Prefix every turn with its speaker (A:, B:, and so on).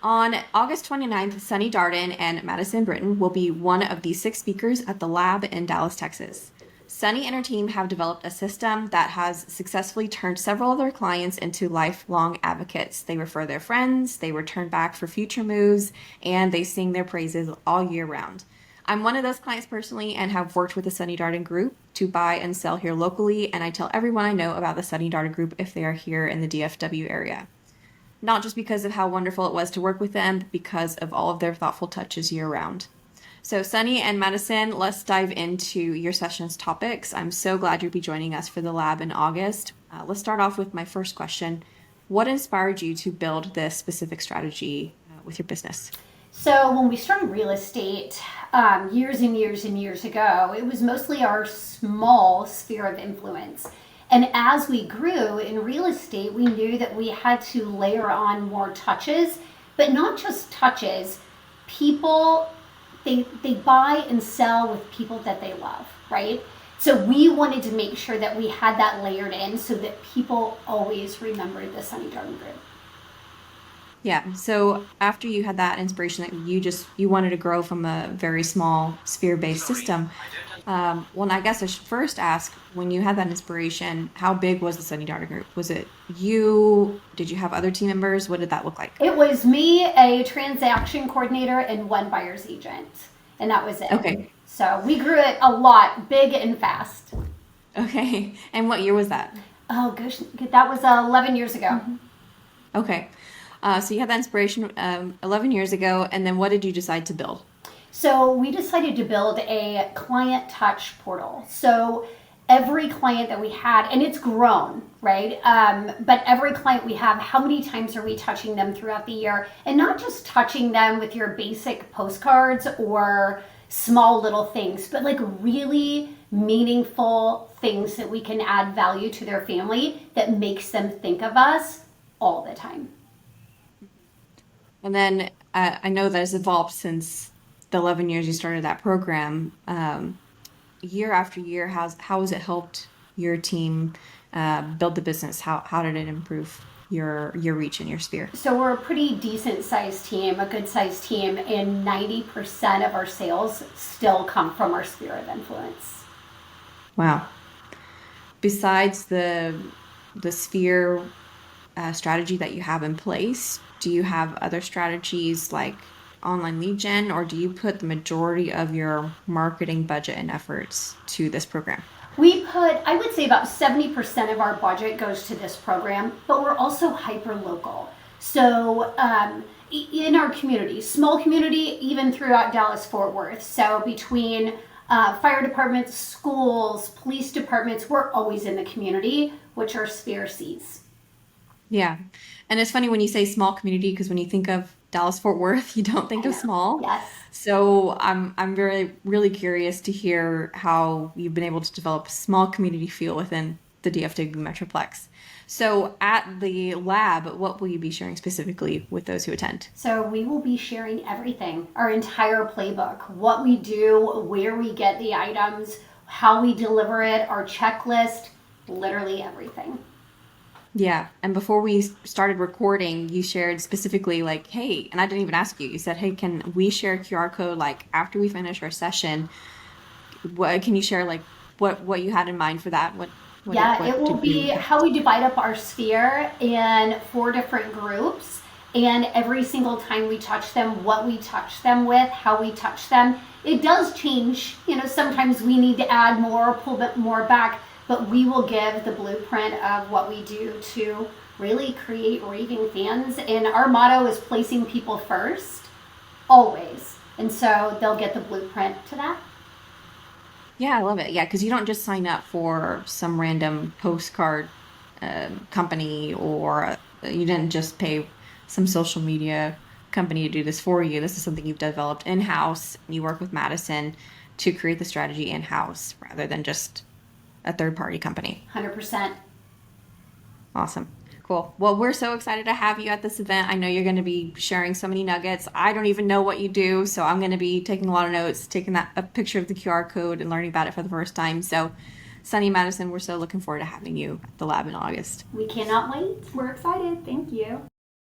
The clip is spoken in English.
A: On August 29th, Sunny Darden and Madison Britton will be one of the 6 speakers at the lab in Dallas, Texas. Sunny and her team have developed a system that has successfully turned several of their clients into lifelong advocates. They refer their friends, they return back for future moves, and they sing their praises all year round. I'm one of those clients personally and have worked with the Sunny Darden Group to buy and sell here locally, and I tell everyone I know about the Sunny Darden Group if they are here in the DFW area. Not just because of how wonderful it was to work with them, but because of all of their thoughtful touches year round. So Sunny and Madison, let's dive into your session's topics. I'm so glad you'll be joining us for the lab in August. Let's start off with my first question. What inspired you to build this specific strategy with your business?
B: So when we started real estate years and years and years ago, it was mostly our small sphere of influence. And as we grew in real estate, we knew that we had to layer on more touches, but not just touches. People, they buy and sell with people that they love, right? So we wanted to make sure that we had that layered in so that people always remembered the Sunny Darden Group.
A: Yeah. So after you had that inspiration that you wanted to grow from a very small sphere-based system, well, I guess I should first ask, when you had that inspiration, how big was the Sunny Darden Group? Was it you? Did you have other team members? What did that look like?
B: It was me, a transaction coordinator, and one buyer's agent, and that was it.
A: Okay.
B: So we grew it a lot, big and fast.
A: Okay. And what year was that?
B: Oh gosh, that was 11 years ago.
A: Okay. So you had that inspiration 11 years ago, and then what did you decide to build?
B: So we decided to build a client touch portal. So every client that we had, and it's grown, right? But every client we have, how many times are we touching them throughout the year? And not just touching them with your basic postcards or small little things, but like really meaningful things that we can add value to their family that makes them think of us all the time.
A: And then I know that has evolved since the 11 years you started that program. Year after year, how has it helped your team build the business? How did it improve your reach and your sphere?
B: So we're a pretty decent sized team, a good sized team, and 90% of our sales still come from our sphere of influence.
A: Wow. Besides the sphere strategy that you have in place, do you have other strategies like online lead gen, or do you put the majority of your marketing budget and efforts to this program?
B: I would say about 70% of our budget goes to this program, but we're also hyper local. So in our community, small community, even throughout Dallas-Fort Worth. So between fire departments, schools, police departments, we're always in the community, which our sphere sees.
A: Yeah. And it's funny when you say small community, because when you think of Dallas-Fort Worth, you don't think of small.
B: Yes.
A: So I'm very, really curious to hear how you've been able to develop a small community feel within the DFW Metroplex. So at the lab, what will you be sharing specifically with those who attend?
B: So we will be sharing everything, our entire playbook, what we do, where we get the items, how we deliver it, our checklist, literally everything.
A: Yeah. And before we started recording, you shared specifically like, hey, and I didn't even ask you, you said, hey, can we share a QR code like after we finish our session? Can you share like what you had in mind for that? What
B: it will be how we divide up our sphere in 4 different groups. And every single time we touch them, what we touch them with, how we touch them, it does change. Sometimes we need to add more, pull bit more back. But we will give the blueprint of what we do to really create raving fans. And our motto is placing people first, always. And so they'll get the blueprint to that.
A: Yeah, I love it. Yeah, because you don't just sign up for some random postcard company, or you didn't just pay some social media company to do this for you. This is something you've developed in-house. You work with Madison to create the strategy in-house rather than just a third-party company.
B: 100%.
A: Awesome. Cool. Well, we're so excited to have you at this event. I know you're going to be sharing so many nuggets. I don't even know what you do, so I'm going to be taking a lot of notes, taking a picture of the QR code and learning about it for the first time. So, Sunny, Madison, we're so looking forward to having you at the lab in August.
B: We cannot wait.
C: We're excited. Thank you.